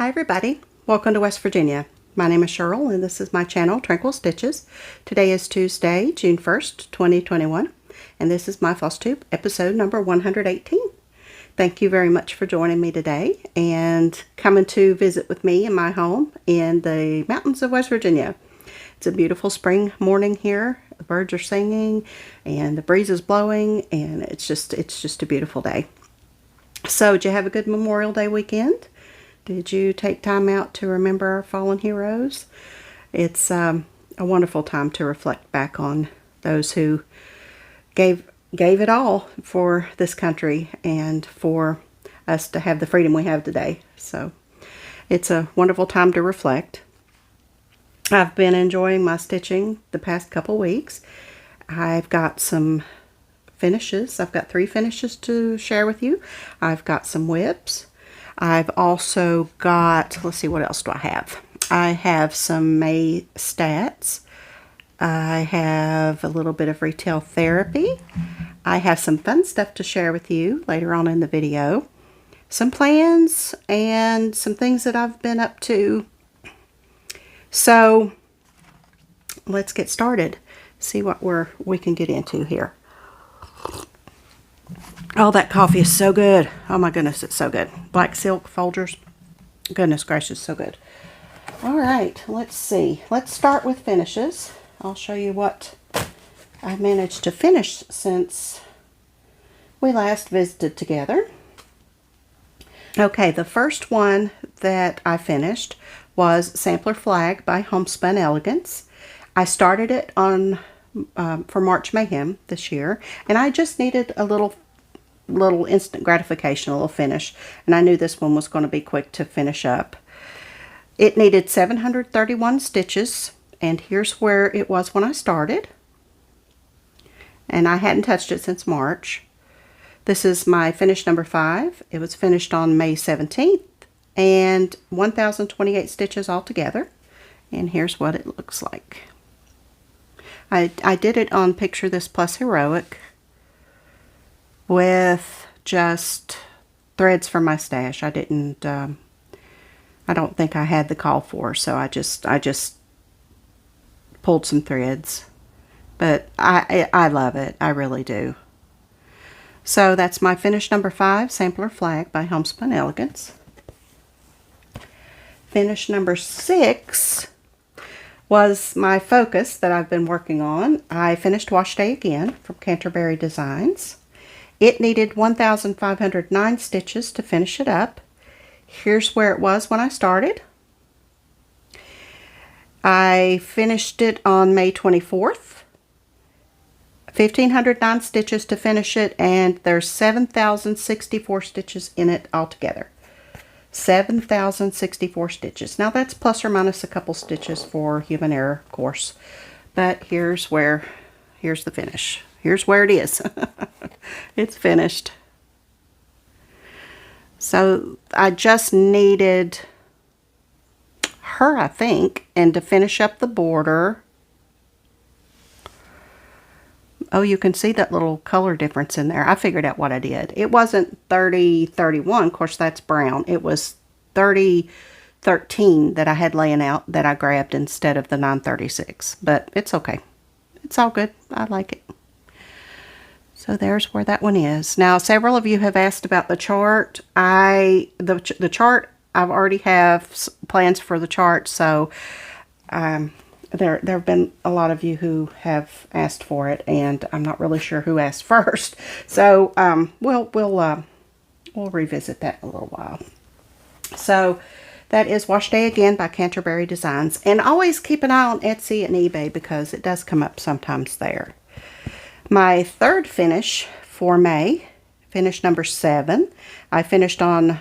Hi everybody, welcome to West Virginia. My name is Cheryl and this is my channel, Tranquil Stitches. Today is Tuesday, June 1st, 2021, and this is my FlossTube episode number 118. Thank you very much for joining me today and coming to visit with me in my home in the mountains of West Virginia. It's a beautiful spring morning here. The birds are singing and the breeze is blowing and it's just a beautiful day. So, did you have a good Memorial Day weekend? Did you take time out to remember our fallen heroes? It's a wonderful time to reflect back on those who gave it all for this country and for us to have the freedom we have today. So it's a wonderful time to reflect. I've been enjoying my stitching the past couple weeks. I've got some finishes. I've got 3 finishes to share with you. I've got some whips. I've also got, let's see, what else do I have? I have some May stats. I have a little bit of retail therapy. I have some fun stuff to share with you later on in the video. Some plans and some things that I've been up to. So let's get started. See what we can get into here. Oh, that coffee is so good. Oh my goodness, it's so good. Black silk Folgers. Goodness gracious, so good. All right, let's see. Let's start with finishes. I'll show you what I've managed to finish since we last visited together. Okay, the first one that I finished was Sampler Flag by Homespun Elegance. I started it on for March Mayhem this year, and I just needed a little instant gratification, a little finish, and I knew this one was going to be quick to finish up. It needed 731 stitches, and here's where it was when I started, and I hadn't touched it since March. This is my finish number 5. It was finished on May 17th and 1028 stitches altogether, and here's what it looks like. I did it on Picture This Plus Heroic with just threads from my stash. I didn't, I don't think I had the call for, so I just pulled some threads. But I love it. I really do. So that's my finish number 5, Sampler Flag by Homespun Elegance. Finish number 6 was my focus that I've been working on. I finished Wash Day Again from Canterbury Designs. It needed 1,509 stitches to finish it up. Here's where it was when I started. I finished it on May 24th. 1,509 stitches to finish it, and there's 7,064 stitches in it altogether. 7,064 stitches. Now that's plus or minus a couple stitches for human error, of course. But here's the finish. Here's where it is. It's finished. So I just needed her, I think, and to finish up the border. Oh, you can see that little color difference in there. I figured out what I did. It wasn't 30-31. Of course, that's brown. It was 30-13 that I had laying out that I grabbed instead of the 936. But it's okay. It's all good. I like it. So there's where that one is. Now, several of you have asked about the chart. The chart, I've already have plans for the chart, so there have been a lot of you who have asked for it, and I'm not really sure who asked first. So we'll revisit that in a little while. So that is Wash Day Again by Canterbury Designs, and always keep an eye on Etsy and eBay because it does come up sometimes there. My third finish for May, finish number 7, I finished on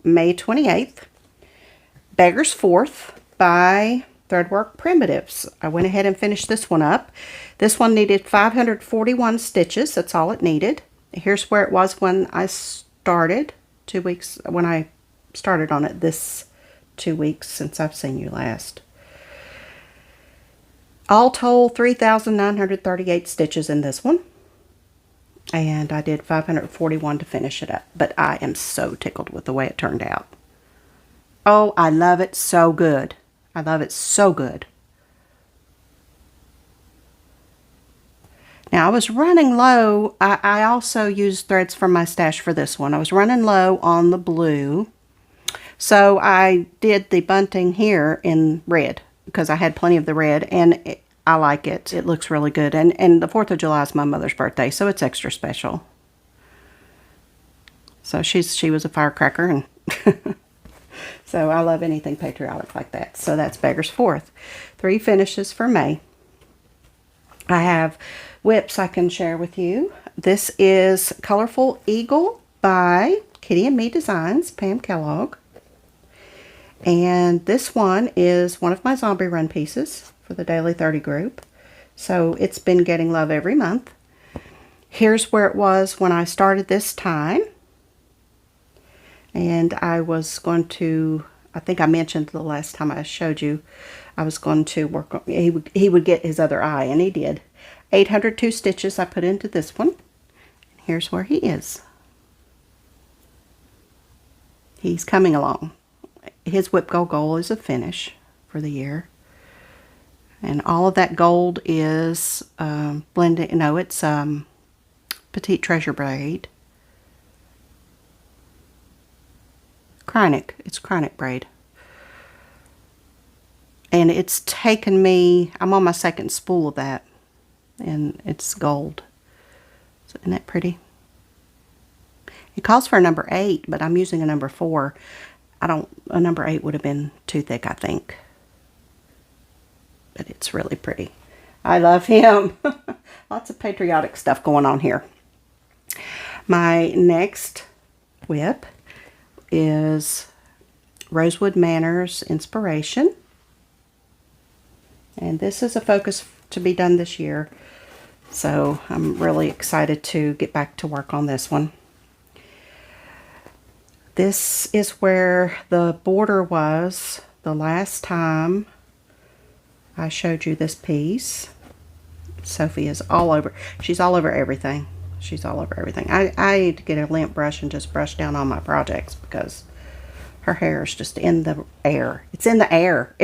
May 28th. Beggar's Fourth by Threadwork Primitives. I went ahead and finished this one up. This one needed 541 stitches. That's all it needed. Here's where it was when I started. 2 weeks when I started on it. This 2 weeks since I've seen you last. All told, 3,938 stitches in this one. And I did 541 to finish it up. But I am so tickled with the way it turned out. Oh, I love it so good. I love it so good. Now, I was running low. I also used threads from my stash for this one. I was running low on the blue. So I did the bunting here in red because I had plenty of the red, and I like it. It looks really good. And the 4th of July is my mother's birthday, so it's extra special. So she was a firecracker, and so I love anything patriotic like that. So that's Beggar's 4th. 3 finishes for May. I have whips I can share with you. This is Colorful Eagle by Kitty and Me Designs, Pam Kellogg. And this one is one of my zombie run pieces for the Daily 30 group. So it's been getting love every month. Here's where it was when I started this time. And I was going to, I think I mentioned the last time I showed you, I was going to work on, he would get his other eye, and he did. 802 stitches I put into this one. Here's where he is. He's coming along. His whip goal is a finish for the year. And all of that gold is blended, no, it's Petite Treasure braid. Krynic, it's Krynic braid. And it's taken me, I'm on my 2nd spool of that. And it's gold. So isn't that pretty? It calls for a number 8, but I'm using a number 4. A number 8 would have been too thick, I think. But it's really pretty. I love him. Lots of patriotic stuff going on here. My next whip is Rosewood Manor's Inspiration. And this is a focus to be done this year. So I'm really excited to get back to work on this one. This is where the border was the last time I showed you this piece. Sophie is all over. She's all over everything. She's all over everything. I need to get a lint brush and just brush down on my projects because her hair is just in the air. It's in the air.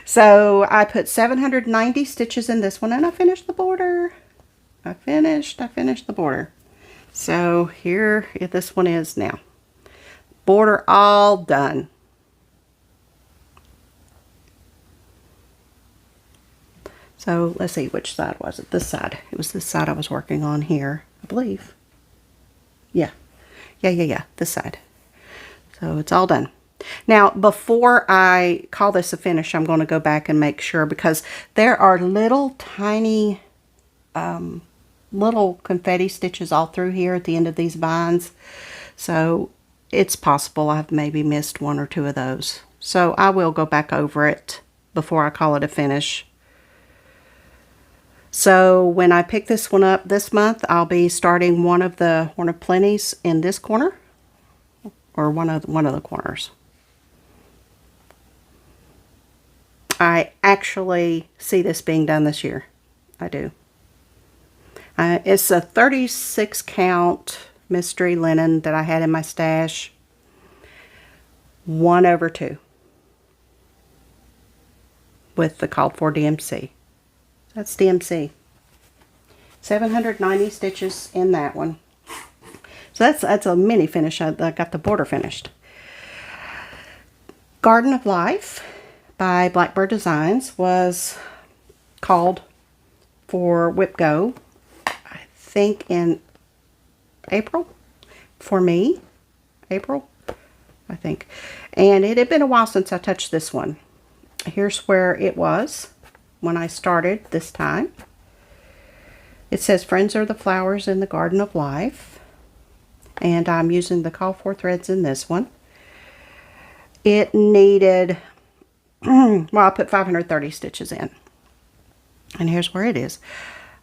So I put 790 stitches in this one, and I finished the border. I finished the border. So here this one is now. Border all done. So let's see, which side was it? This side. It was this side I was working on here, I believe. Yeah. This side. So it's all done. Now, before I call this a finish, I'm going to go back and make sure, because there are little tiny little confetti stitches all through here at the end of these vines. So it's possible I've maybe missed 1 or 2 of those. So I will go back over it before I call it a finish. So when I pick this one up this month, I'll be starting one of the Horn of Plenties in this corner, or one of the corners. I actually see this being done this year. I do. It's a 36 count mystery linen that I had in my stash. 1/2 with the called for DMC. That's DMC. 790 stitches in that one. So that's a mini finish. I got the border finished. Garden of Life by Blackbird Designs was called for Whip Go, I think in April, for me. April, I think. And it had been a while since I touched this one. Here's where it was when I started this time. It says, friends are the flowers in the garden of life. And I'm using the call for threads in this one. It needed, well, I put 530 stitches in. And here's where it is.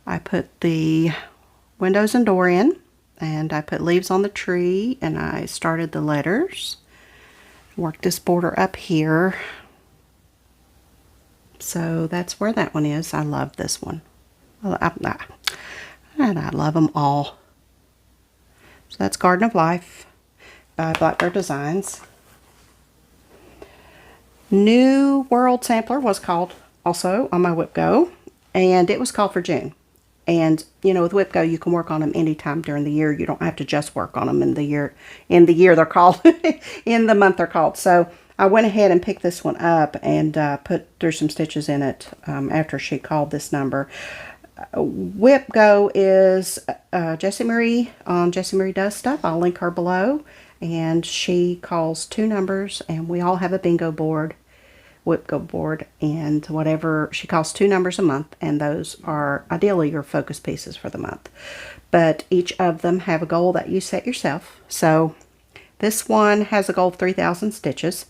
I put the windows and door in, and I put leaves on the tree, and I started the letters. Worked this border up here. So that's where that one is. I love this one. And I love them all. So that's Garden of Life by Blackbird Designs. New World sampler was called also on my Whip Go, and it was called for June. And you know, with Whip Go, you can work on them anytime during the year. You don't have to just work on them in the year. In the year they're called, in the month they're called. So I went ahead and picked this one up and threw some stitches in it after she called this number. Whip Go is Jessie Marie on Jessie Marie Does Stuff. I'll link her below. And she calls 2 numbers, and we all have a bingo board, Whip Go board, and whatever, she calls 2 numbers a month, and those are ideally your focus pieces for the month. But each of them have a goal that you set yourself. So this one has a goal of 3,000 stitches.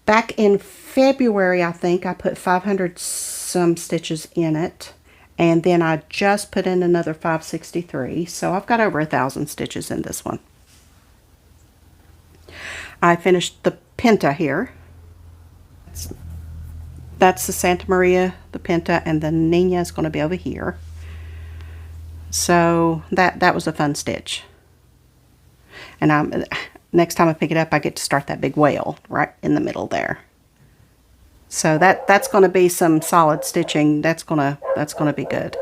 Back in February, I think, I put 500 some stitches in it. And then I just put in another 563. So I've got over 1,000 stitches in this one. I finished the Pinta here. That's the Santa Maria, the Pinta, and the Nina is going to be over here. So that was a fun stitch. And next time I pick it up, I get to start that big whale right in the middle there. So that's going to be some solid stitching. That's going to be good.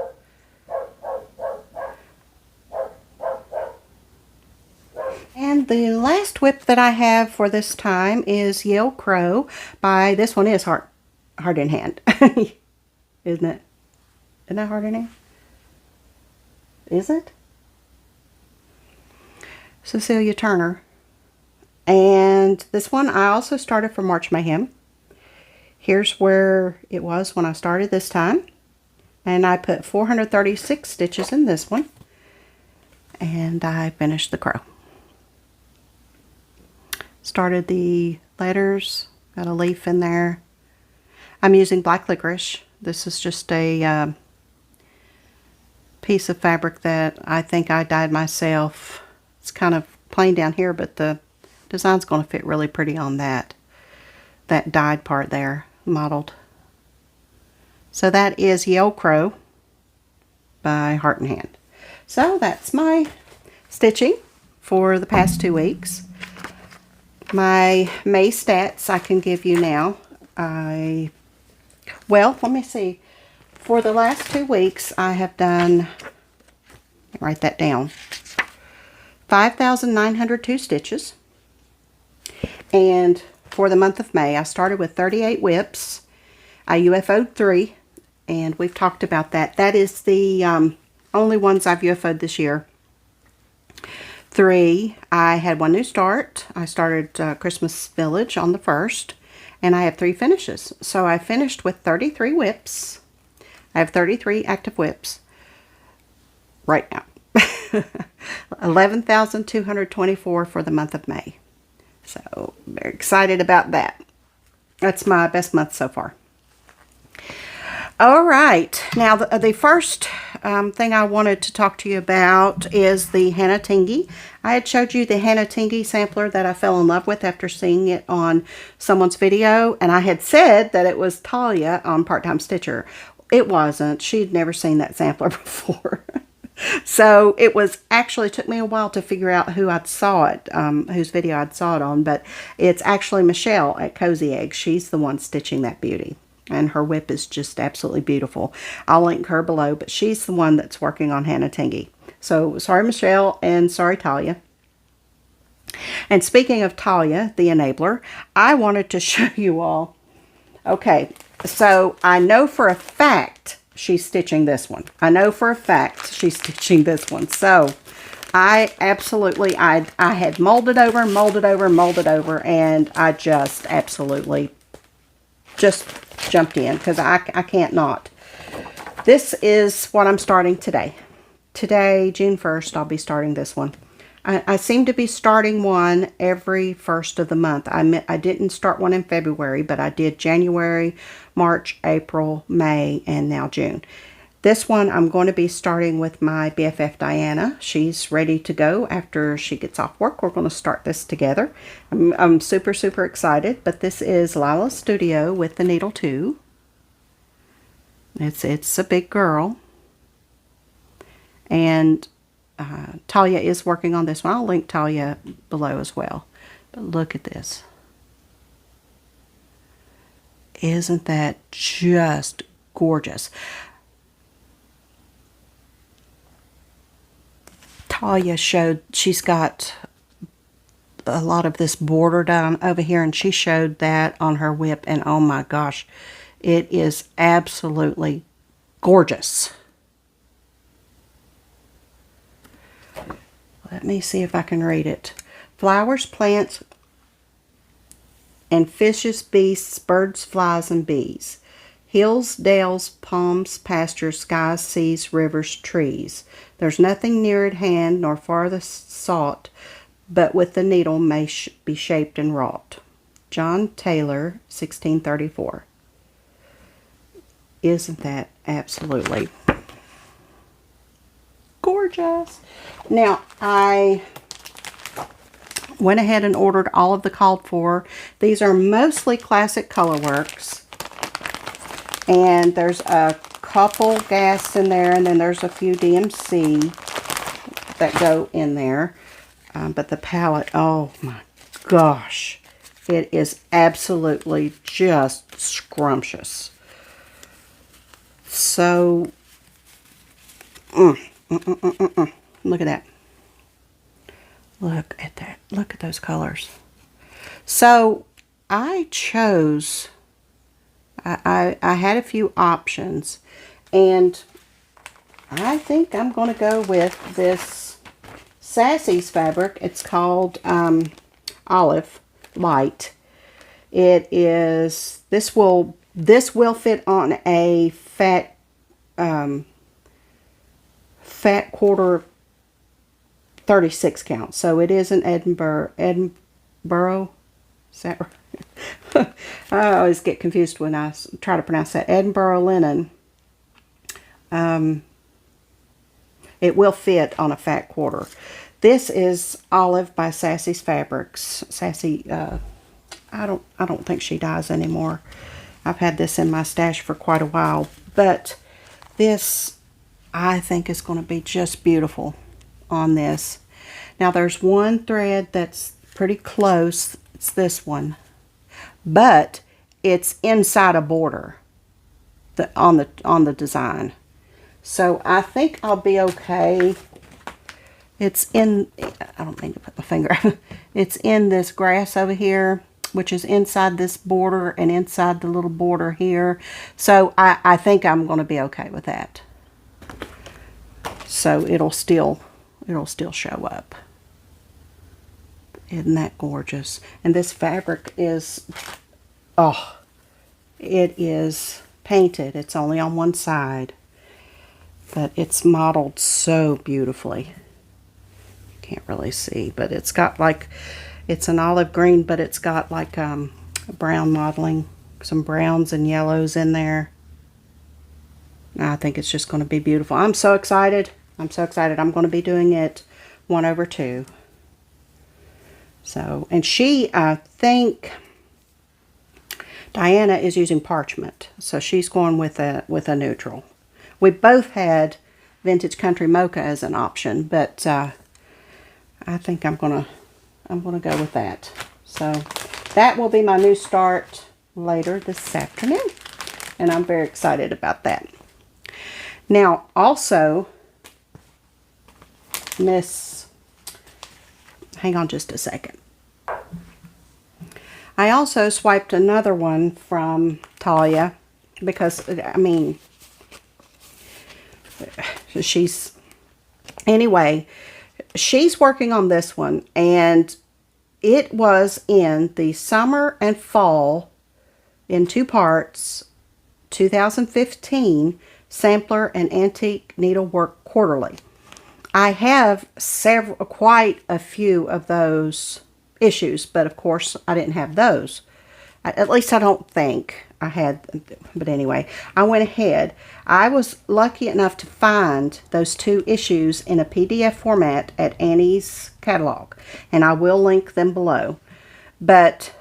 And the last whip that I have for this time is Yale Crow by, this one is Heart in Hand. Isn't it? Isn't that Heart in Hand? Is it? Cecilia Turner. And this one I also started for March Mayhem. Here's where it was when I started this time. And I put 436 stitches in this one. And I finished the crow. Started the letters, got a leaf in there. I'm using black licorice. This is just a piece of fabric that I think I dyed myself. It's kind of plain down here, but the design's going to fit really pretty on that dyed part there, modeled. So that is Yale Crow by Heart in Hand. So that's my stitching for the past 2 weeks. My May stats I can give you now. Well, let me see. For the last 2 weeks, I have done, write that down, 5,902 stitches. And for the month of May, I started with 38 whips. I UFO'd 3, and we've talked about that. That is the only ones I've UFO'd this year. 3, I had 1 new start. I started Christmas Village on the 1st, and I have 3 finishes. So I finished with 33 whips. I have 33 active whips right now. 11,224 for the month of May. So very excited about that. That's my best month so far. All right, now the first thing I wanted to talk to you about is the Hannah Tingy. I had showed you the Hannah Tingy sampler that I fell in love with after seeing it on someone's video, and I had said that it was Talia on Part-Time Stitcher. It wasn't. She'd never seen that sampler before. So it was actually took me a while to figure out who I'd saw it, whose video I'd saw it on, but it's actually Michelle at Cozy Egg. She's the one stitching that beauty. And her whip is just absolutely beautiful. I'll link her below, but she's the one that's working on Hannah Tingy. So, sorry Michelle, and sorry Talia. And speaking of Talia, the enabler, I wanted to show you all. Okay, so I know for a fact she's stitching this one. I know for a fact she's stitching this one. So, I absolutely, I had molded over, and I just absolutely just jumped in because I can't not. This is what I'm starting today. Today, June 1st, I'll be starting this one. I seem to be starting one every first of the month. I didn't start one in February, but I did January, March, April, May, and now June. This one I'm going to be starting with my BFF Diana. She's ready to go after she gets off work. We're going to start this together. I'm super, super excited, but this is Lila's Studio with the Needle 2. It's a big girl. And Talia is working on this one. I'll link Talia below as well. But look at this. Isn't that just gorgeous? Talia showed she's got a lot of this border down over here, and she showed that on her whip, and oh my gosh, it is absolutely gorgeous. Let me see if I can read it. Flowers, plants, and fishes, beasts, birds, flies, and bees. Hills, dales, palms, pastures, skies, seas, rivers, trees. There's nothing near at hand, nor farthest sought, but with the needle may be shaped and wrought. John Taylor, 1634. Isn't that absolutely gorgeous? Now, I went ahead and ordered all of the called for. These are mostly classic colorworks. And there's a couple gas in there, and then there's a few DMC that go in there. But the palette, oh my gosh, it is absolutely just scrumptious. So, look at that. Look at that. Look at those colors. So, I chose, I had a few options, and I think I'm going to go with this Sassy's fabric. It's called Olive Light. It is, this will fit on a fat quarter 36 count. So it is an Edinburgh, is that right? I always get confused when I try to pronounce that. Edinburgh linen. It will fit on a fat quarter. This is Olive by Sassy's Fabrics. Sassy, I don't think she dyes anymore. I've had this in my stash for quite a while, but this I think is going to be just beautiful on this. Now there's one thread that's pretty close. It's this one, but it's inside a border on the design. So I think I'll be okay. It's in, I don't mean to put my finger, it's in this grass over here, which is inside this border and inside the little border here. So I think I'm going to be okay with that. So it'll still show up. Isn't that gorgeous? And this fabric is, oh, it is painted. It's only on one side, but it's modeled so beautifully. You can't really see, but it's got like, it's an olive green, but it's got like brown modeling, some browns and yellows in there. I think it's just going to be beautiful. I'm so excited. I'm so excited. I'm going to be doing it 1/2. So, and she, I think, Diana is using parchment, so she's going with a neutral. We both had Vintage Country Mocha as an option, but I think I'm gonna go with that. So that will be my new start later this afternoon, and I'm very excited about that. Now, also, hang on just a second. I also swiped another one from Talia because, I mean, she's working on this one, and it was in the summer and fall in 2 parts, 2015 Sampler and Antique Needlework Quarterly. I have quite a few of those issues, but of course I didn't have those. At least I don't think I had, but anyway, I went ahead. I was lucky enough to find those 2 issues in a PDF format at Annie's catalog, and I will link them below. But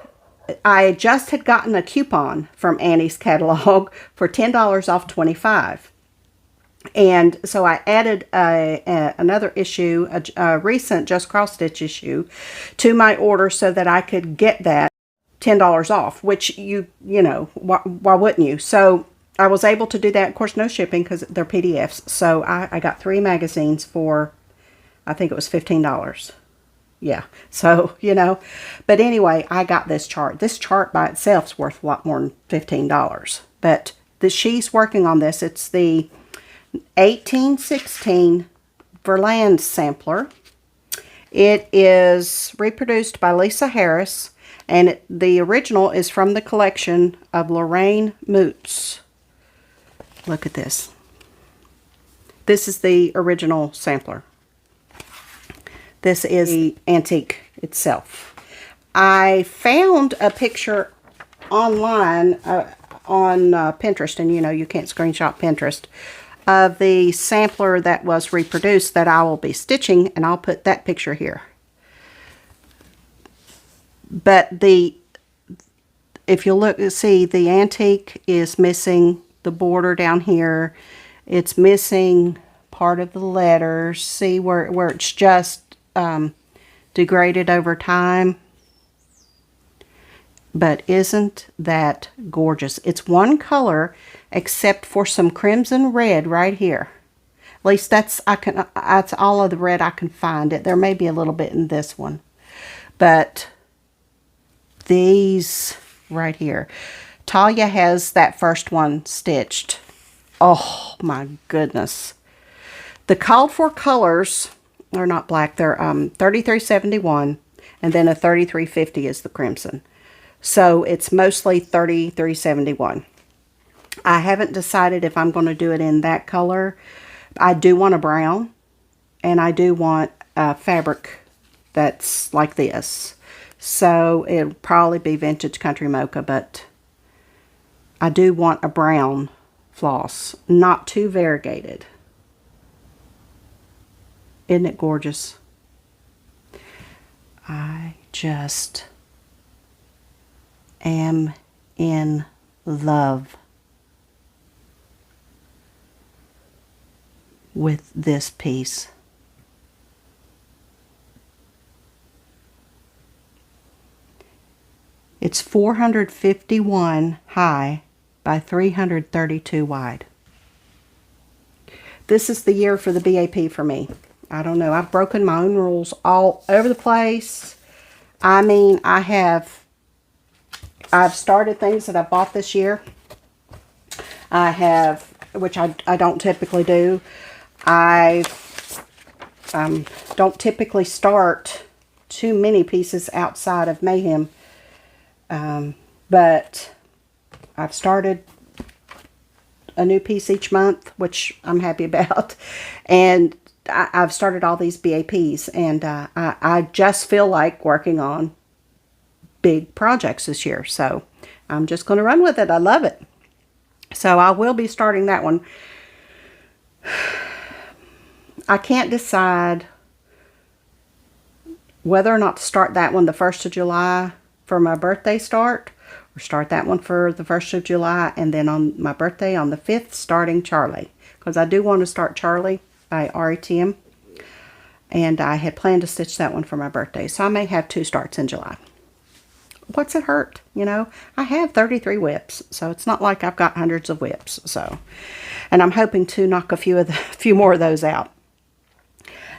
I just had gotten a coupon from Annie's catalog for $10 off 25. And so I added another issue, a recent Just Cross Stitch issue, to my order so that I could get that $10 off, which you know, why wouldn't you? So I was able to do that. Of course, no shipping because they're PDFs. So I got 3 magazines for, I think it was $15. Yeah. So, you know, but anyway, I got this chart. This chart by itself is worth a lot more than $15. But she's working on this. It's the 1816 Verland sampler. It is reproduced by Lisa Harris, and the original is from the collection of Lorraine Moots. Look at this. This is the original sampler. This is the antique itself. I found a picture online on Pinterest, and you know you can't screenshot Pinterest, of the sampler that was reproduced that I will be stitching, and I'll put that picture here. But if you look, see the antique is missing the border down here. It's missing part of the letters. See where it's just degraded over time. But isn't that gorgeous? It's one color except for some crimson red right here. At least that's all of the red I can find. There may be a little bit in this one. But these right here. Talia has that first one stitched. Oh my goodness. The called for colors are not black. They're 3371, and then a 3350 is the crimson. So it's mostly 3371. I haven't decided if I'm going to do it in that color. I do want a brown, and I do want a fabric that's like this. So it'll probably be Vintage Country Mocha, but I do want a brown floss, not too variegated. Isn't it gorgeous? I just am in love with this piece. It's 451 high by 332 wide. This is the year for the BAP for me. I don't know. I've broken my own rules all over the place. I mean, I've started things that I bought this year. I have, which I don't typically do. I don't typically start too many pieces outside of Mayhem. But I've started a new piece each month, which I'm happy about. And I've started all these BAPs, and I just feel like working on big projects this year. So I'm just going to run with it. I love it. So I will be starting that one. I can't decide whether or not to start that one the 1st of July for my birthday start, or start that one for the 1st of July, and then on my birthday on the 5th, starting Charlie. Because I do want to start Charlie by RATM, and I had planned to stitch that one for my birthday. So I may have 2 starts in July. What's it hurt? You know, I have 33 whips, so it's not like I've got hundreds of whips. So, and I'm hoping to knock a few more of those out.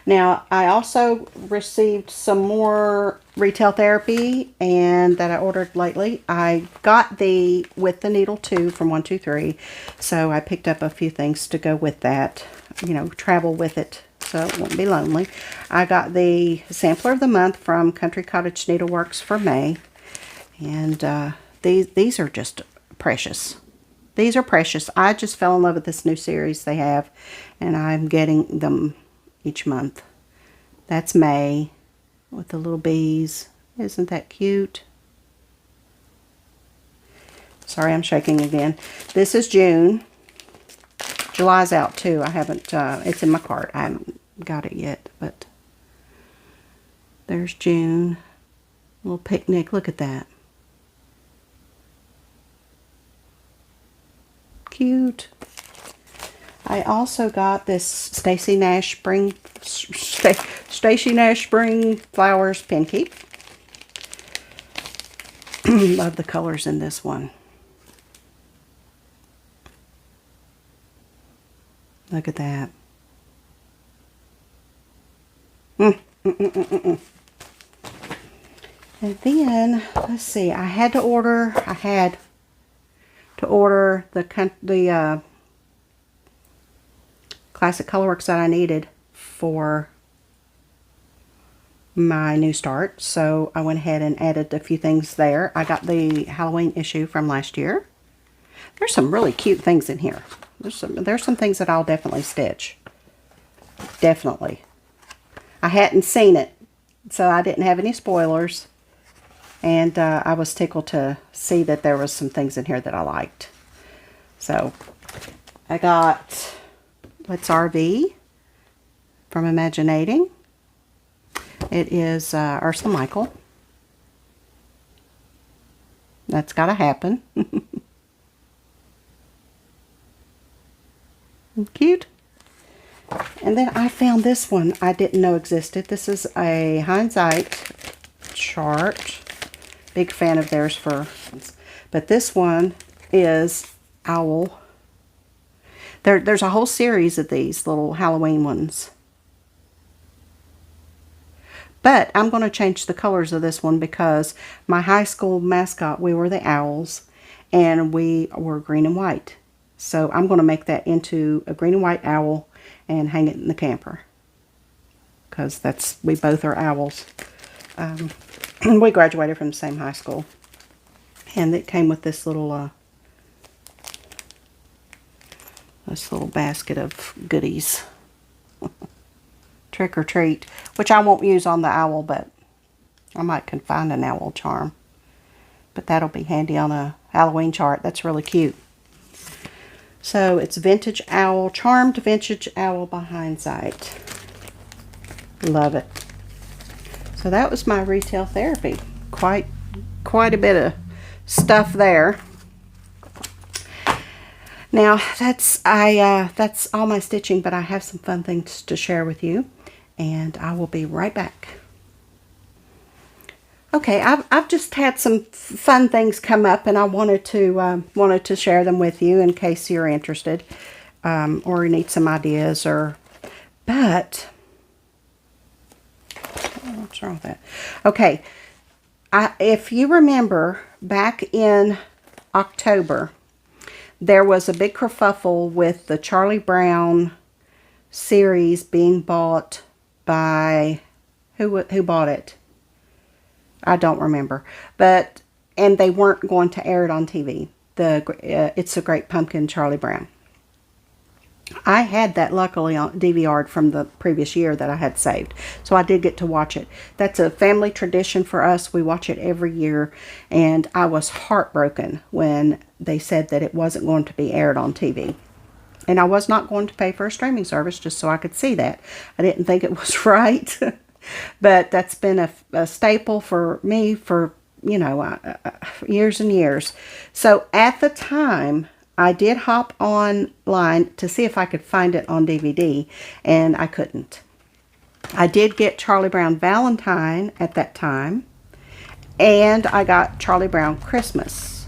Now, I also received some more retail therapy, and that I ordered lately. I got the with the needle too from 123, so I picked up a few things to go with that. You know, travel with it so it won't be lonely. I got the sampler of the month from Country Cottage Needleworks for May, and these are just precious. These are precious. I just fell in love with this new series they have, and I'm getting them each month. That's May with the little bees. Isn't that cute? Sorry, I'm shaking again. This is June. July's out too. I haven't, it's in my cart. I haven't got it yet, but there's June. Little picnic. Look at that. Cute. I also got this Stacy Nash Spring Flowers pin keep. Love the colors in this one. Look at that. And then, let's see, I had to order the classic colorworks that I needed for my new start. So I went ahead and added a few things there. I got the Halloween issue from last year. There's some really cute things in here. There's some things that I'll definitely stitch. Definitely. I hadn't seen it, so I didn't have any spoilers. And I was tickled to see that there was some things in here that I liked. So I got Let's RV from Imaginating. It is Ursula Michael. That's got to happen. Cute. And then I found this one I didn't know existed. This is a Hindsight chart. Big fan of theirs but this one is Owl. There's a whole series of these little Halloween ones. But I'm going to change the colors of this one because my high school mascot, we were the Owls, and we were green and white. So I'm going to make that into a green and white owl and hang it in the camper. Because we both are owls. We graduated from the same high school. And it came with this little basket of goodies. Trick or treat. Which I won't use on the owl, but I might find an owl charm. But that'll be handy on a Halloween chart. That's really cute. So it's Vintage Owl, Charmed Vintage Owl by Hindsight. Love it. So that was my retail therapy. Quite a bit of stuff there. Now that's all my stitching, but I have some fun things to share with you, and I will be right back. Okay, I've just had some fun things come up, and I wanted to share them with you in case you're interested, or you need some ideas, but what's wrong with that? Okay, if you remember back in October, there was a big kerfuffle with the Charlie Brown series being bought by who bought it? I don't remember, and they weren't going to air it on TV. It's a Great Pumpkin, Charlie Brown. I had that luckily on DVR'd from the previous year that I had saved, so I did get to watch it. That's a family tradition for us. We watch it every year, and I was heartbroken when they said that it wasn't going to be aired on TV. And I was not going to pay for a streaming service just so I could see that. I didn't think it was right. But that's been a staple for me for, years and years. So at the time, I did hop online to see if I could find it on DVD, and I couldn't. I did get Charlie Brown Valentine at that time, and I got Charlie Brown Christmas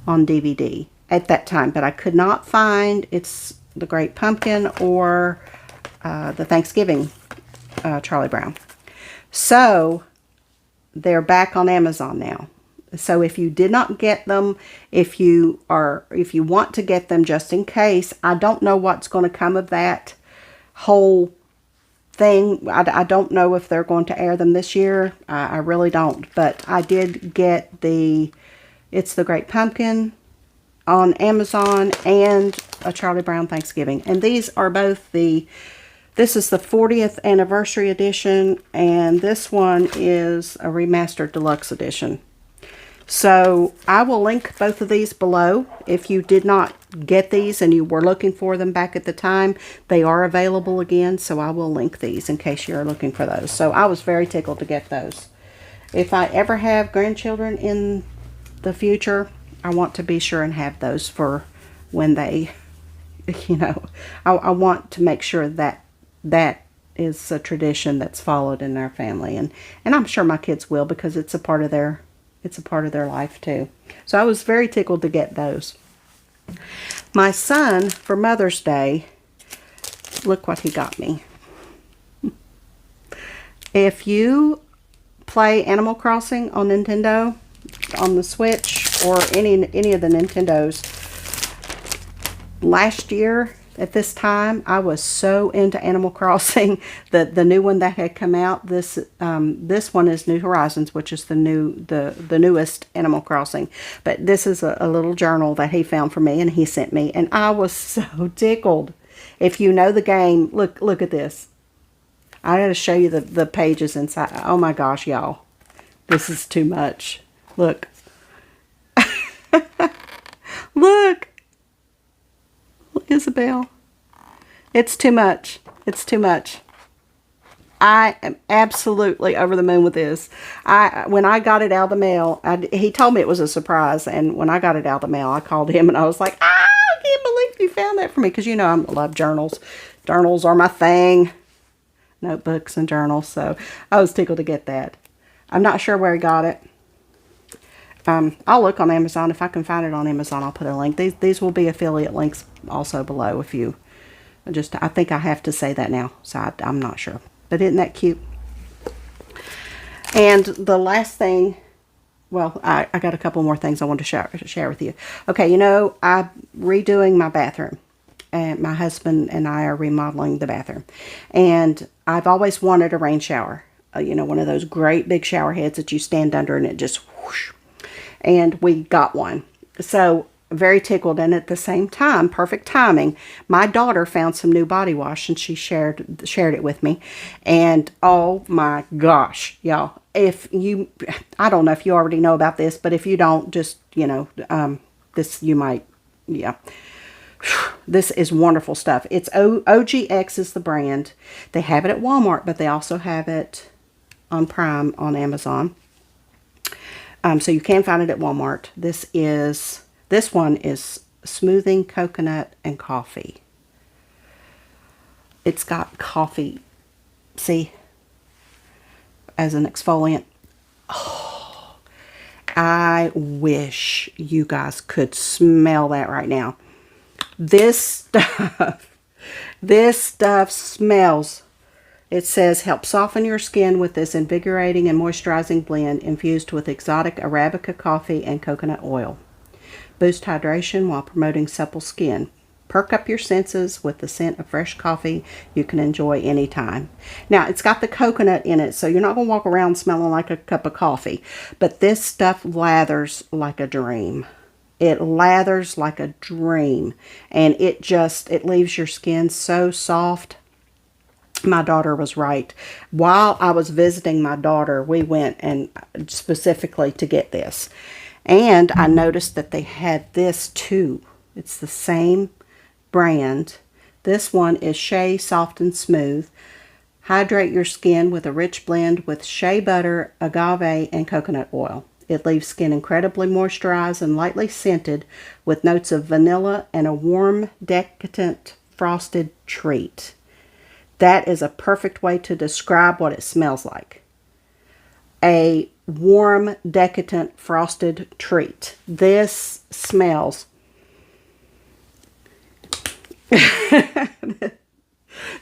on DVD at that time, but I could not find It's the Great Pumpkin or the Thanksgiving Charlie Brown. So they're back on Amazon now. So if you did not get them, if you want to get them just in case, I don't know what's going to come of that whole thing. I don't know if they're going to air them this year. I really don't. But I did get It's the Great Pumpkin on Amazon and a Charlie Brown Thanksgiving. And these are both this is the 40th anniversary edition, and this one is a remastered deluxe edition. So I will link both of these below. If you did not get these and you were looking for them back at the time, they are available again. So I will link these in case you're looking for those. So I was very tickled to get those. If I ever have grandchildren in the future, I want to be sure and have those for when they, I want to make sure that is a tradition that's followed in their family. And I'm sure my kids will, because it's a part of their It's a part of their life too. So I was very tickled to get those. My son, for Mother's Day, look what he got me. If you play Animal Crossing on Nintendo, on the Switch, or any of the Nintendos, last year at this time I was so into Animal Crossing. The new one that had come out, this one is New Horizons, which is the newest Animal Crossing. But this is a little journal that he found for me and he sent me, and I was so tickled. If you know the game, look at this. I gotta show you the pages inside. Oh my gosh, y'all. This is too much. Look. Look. Isabel. It's too much. It's too much. I am absolutely over the moon with this. When I got it out of the mail, he told me it was a surprise, and when I got it out of the mail, I called him and I was like, I can't believe you found that for me, because you know I love journals. Journals are my thing. Notebooks and journals, so I was tickled to get that. I'm not sure where he got it. I'll look on Amazon. If I can find it on Amazon, I'll put a link. These will be affiliate links also below. If you I think I have to say that now, so I'm not sure. But isn't that cute? And the last thing, well, I got a couple more things I want to share with you. Okay, you know, I'm redoing my bathroom. And my husband and I are remodeling the bathroom. And I've always wanted a rain shower. You know, one of those great big shower heads that you stand under and it just whoosh. And we got one. So, very tickled. And at the same time, perfect timing, my daughter found some new body wash and she shared it with me. And oh my gosh, y'all. I don't know if you already know about this, but if you don't, just, you know, this you might, yeah. This is wonderful stuff. It's OGX is the brand. They have it at Walmart, but they also have it on Prime on Amazon. So you can find it at Walmart. This one is smoothing coconut and coffee. It's got coffee, see, as an exfoliant. Oh, I wish you guys could smell that right now. This stuff smells. It says, help soften your skin with this invigorating and moisturizing blend infused with exotic Arabica coffee and coconut oil. Boost hydration while promoting supple skin. Perk up your senses with the scent of fresh coffee you can enjoy anytime. Now, it's got the coconut in it, so you're not going to walk around smelling like a cup of coffee. But this stuff lathers like a dream. It lathers like a dream, and it leaves your skin so soft. My daughter was right. While I was visiting my daughter, we went and specifically to get this. And I noticed that they had this too. It's the same brand. This one is Shea Soft and Smooth. Hydrate your skin with a rich blend with shea butter, agave, and coconut oil. It leaves skin incredibly moisturized and lightly scented with notes of vanilla and a warm, decadent, frosted treat. That is a perfect way to describe what it smells like. A warm, decadent, frosted treat. This smells.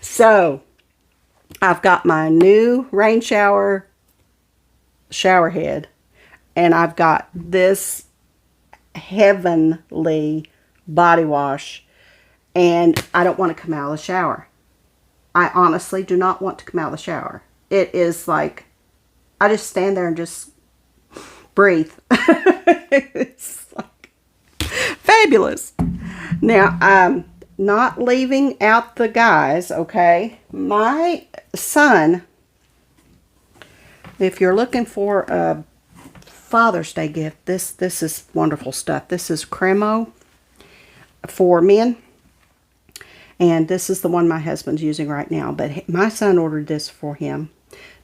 So, I've got my new rain shower head. And I've got this heavenly body wash. And I don't want to come out of the shower. I honestly do not want to come out of the shower. It is like, I just stand there and just breathe. It's like fabulous. Now, I'm not leaving out the guys, okay? My son, if you're looking for a Father's Day gift, this is wonderful stuff. This is Quinoa for men. And this is the one my husband's using right now. But my son ordered this for him.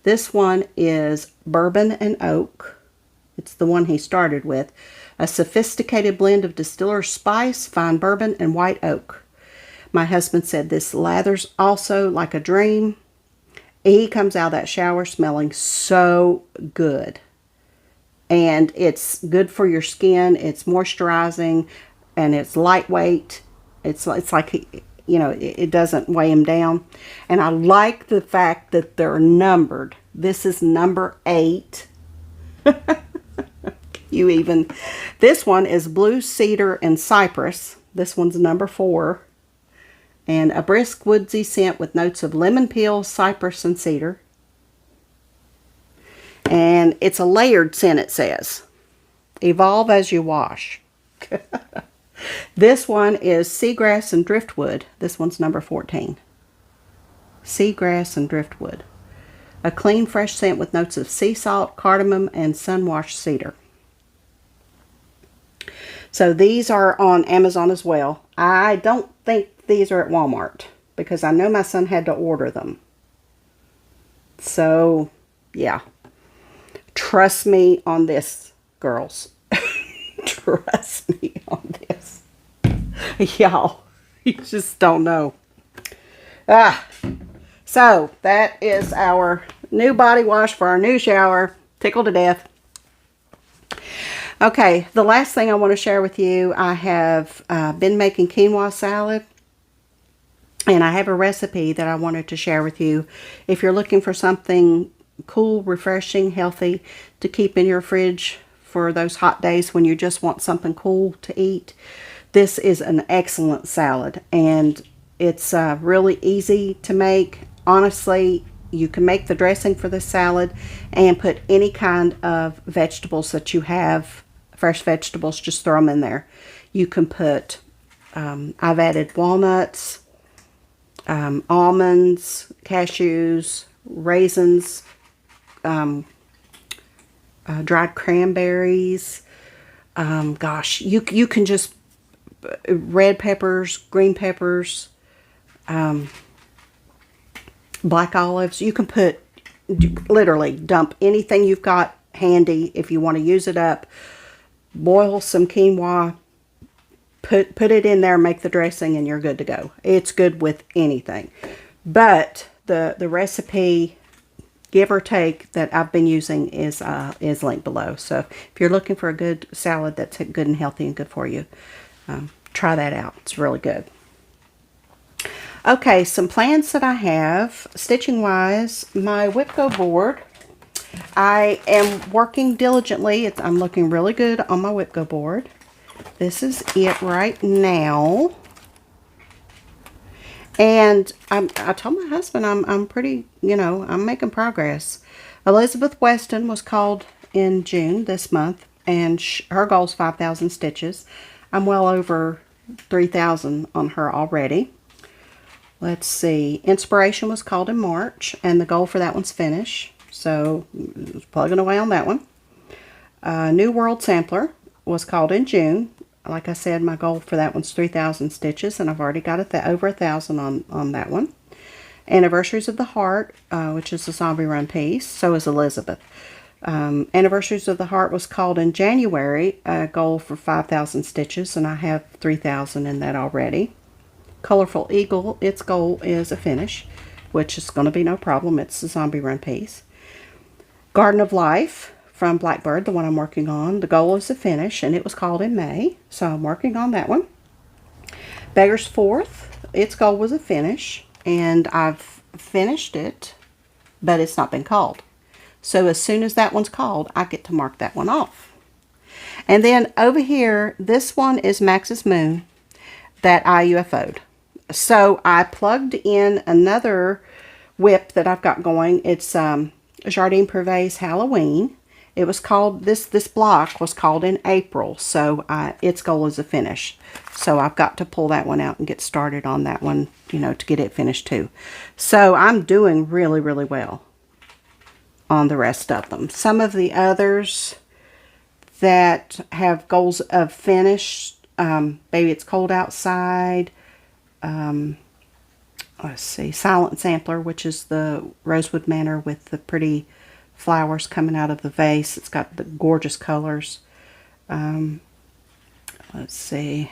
This one is bourbon and oak. It's the one he started with. A sophisticated blend of distiller's spice, fine bourbon, and white oak. My husband said this lathers also like a dream. He comes out of that shower smelling so good. and it's good for your skin. It's moisturizing, and it's lightweight. It's like, you know, it doesn't weigh them down. And I like the fact that they're numbered. This is number 8. This one is blue cedar and cypress. This one's number 4. And a brisk woodsy scent with notes of lemon peel, cypress, and cedar. And it's a layered scent, it says. Evolve as you wash. This one is seagrass and driftwood. This one's number 14. Seagrass and driftwood. A clean, fresh scent with notes of sea salt, cardamom, and sun-washed cedar. So these are on Amazon as well. I don't think these are at Walmart because I know my son had to order them. So, yeah. Trust me on this, girls. Trust me on this. Y'all, you just don't know. So, that is our new body wash for our new shower. Tickled to death. Okay, the last thing I want to share with you, I have been making quinoa salad. And I have a recipe that I wanted to share with you. If you're looking for something cool, refreshing, healthy to keep in your fridge for those hot days when you just want something cool to eat, this is an excellent salad. And it's really easy to make. Honestly, you can make the dressing for this salad and put any kind of vegetables that you have, fresh vegetables, just throw them in there. You can put, I've added walnuts, almonds, cashews, raisins, dried cranberries. Gosh, you can just, red peppers, green peppers, black olives. You can put, literally dump anything you've got handy if you want to use it up. Boil some quinoa, put it in there, make the dressing, and you're good to go. It's good with anything. But the recipe, give or take, that I've been using is linked below. So if you're looking for a good salad that's good and healthy and good for you, try that out. It's really good. Okay, some plans that I have, stitching wise, my Whipco board. I am working diligently. I'm looking really good on my Whipco board. This is it right now. And I told my husband I'm pretty, you know, I'm making progress. Elizabeth Weston was called in June this month, and her goal is 5,000 stitches. I'm well over 3,000 on her already. Let's see. Inspiration was called in March, and the goal for that one's finish. So, plugging away on that one. New World Sampler was called in June. Like I said, my goal for that one's 3,000 stitches, and I've already got over 1,000 on that one. Anniversaries of the Heart, which is a zombie run piece. So is Elizabeth. Anniversaries of the Heart was called in January. A goal for 5,000 stitches, and I have 3,000 in that already. Colorful Eagle, its goal is a finish, which is going to be no problem. It's a zombie run piece. Garden of Life from Blackbird, the one I'm working on. The goal is a finish, and it was called in May, so I'm working on that one. Beggar's Fourth, its goal was a finish, and I've finished it, but it's not been called. So as soon as that one's called, I get to mark that one off. And then over here, this one is Max's Moon that I UFO'd. So I plugged in another whip that I've got going. It's Jardine Privé's Halloween. It was called, this block was called in April, so its goal is a finish. So I've got to pull that one out and get started on that one, you know, to get it finished too. So I'm doing really, really well on the rest of them. Some of the others that have goals of finish, Baby It's Cold Outside, let's see, Silent Sampler, which is the Rosewood Manor with the pretty flowers coming out of the vase. It's got the gorgeous colors. Let's see,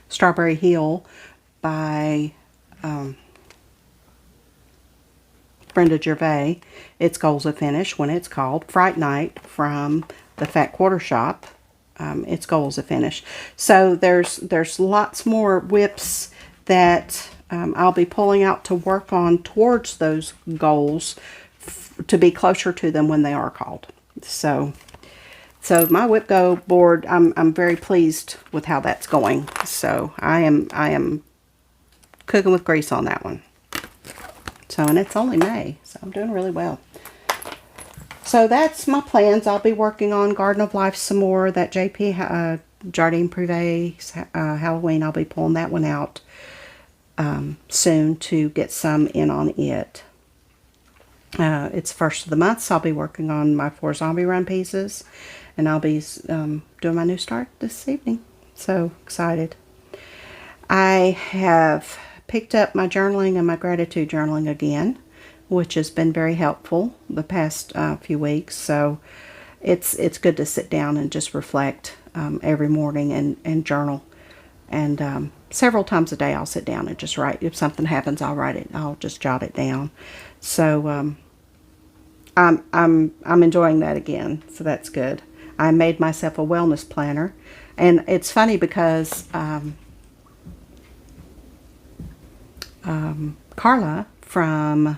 Strawberry Hill by Brenda Gervais. Its goals of finish when it's called. Fright Night from the Fat Quarter Shop. Its goals to finish. So there's lots more whips that I'll be pulling out to work on towards those goals to be closer to them when they are called. So my whip go board, I'm very pleased with how that's going. So I am cooking with grease on that one. So, and it's only May, so I'm doing really well. So that's my plans. I'll be working on Garden of Life some more. That JP Jardin Privé Halloween, I'll be pulling that one out soon to get some in on it. It's first of the month, so I'll be working on my 4 zombie run pieces. And I'll be doing my new start this evening. So excited. I have picked up my journaling and my gratitude journaling again, which has been very helpful the past few weeks. So it's good to sit down and just reflect every morning and journal. And several times a day I'll sit down and just write. If something happens, I'll write it. I'll just jot it down. So I'm enjoying that again. So that's good. I made myself a wellness planner. And it's funny because Carla from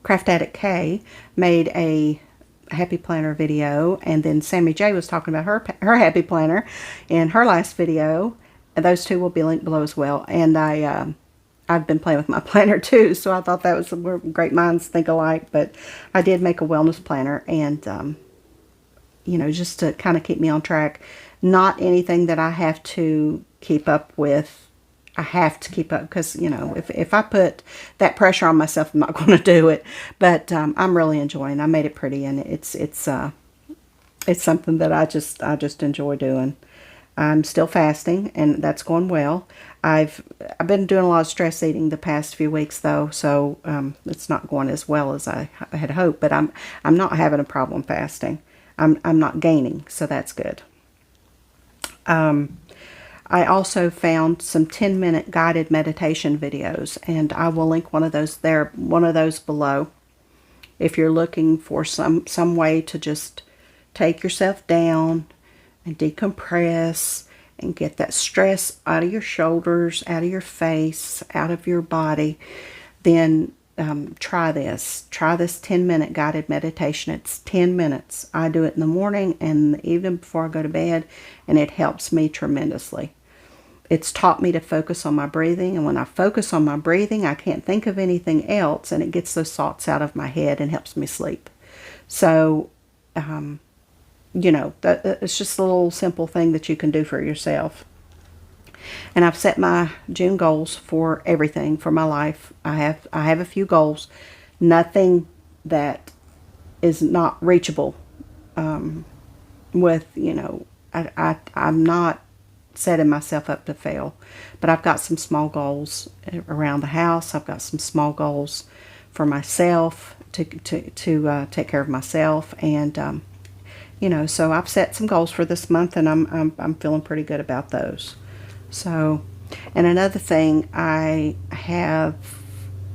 Craft Addict K made a happy planner video, and then Sammy J was talking about her happy planner in her last video, and those two will be linked below as well. And I've been playing with my planner too, so I thought that was great minds think alike. But I did make a wellness planner, and you know, just to kind of keep me on track. Not anything that I have to keep up with. I have to keep up because, you know, if I put that pressure on myself, I'm not going to do it. But I'm really enjoying. I made it pretty, and it's something that I just enjoy doing. I'm still fasting, and that's going well. I've been doing a lot of stress eating the past few weeks though, so it's not going as well as I had hoped. But I'm not having a problem fasting. I'm not gaining, so that's good. I also found some 10-minute guided meditation videos, and I will link one of those below. If you're looking for some way to just take yourself down and decompress and get that stress out of your shoulders, out of your face, out of your body, then try this. Try this 10-minute guided meditation. It's 10 minutes. I do it in the morning and the evening before I go to bed, and it helps me tremendously. It's taught me to focus on my breathing, and when I focus on my breathing, I can't think of anything else, and it gets those thoughts out of my head and helps me sleep. So, you know, it's just a little simple thing that you can do for yourself. And I've set my June goals for everything for my life. I have a few goals, nothing that is not reachable. With, you know, I'm not setting myself up to fail, but I've got some small goals around the house. I've got some small goals for myself to take care of myself, and you know, so I've set some goals for this month, and I'm feeling pretty good about those. So, and another thing, I have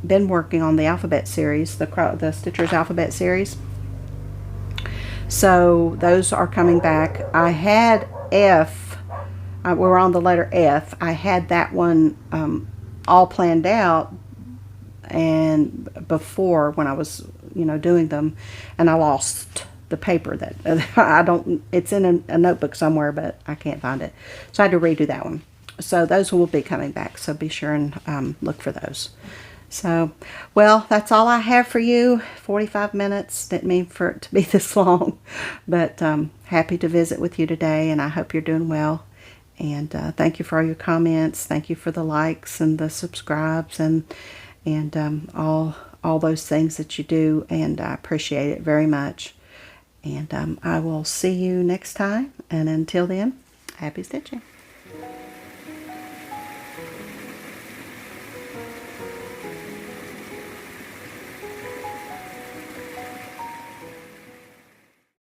been working on the alphabet series, the Stitchers alphabet series. So those are coming back. I had F. We're on the letter F. I had that one all planned out, and before when I was, you know, doing them, and I lost the paper that it's in a notebook somewhere, but I can't find it. So I had to redo that one. So those will be coming back. So be sure and look for those. So, well, that's all I have for you. 45 minutes. Didn't mean for it to be this long, but happy to visit with you today, and I hope you're doing well. And thank you for all your comments. Thank you for the likes and the subscribes and all those things that you do, and I appreciate it very much. And I will see you next time, and until then, happy stitching.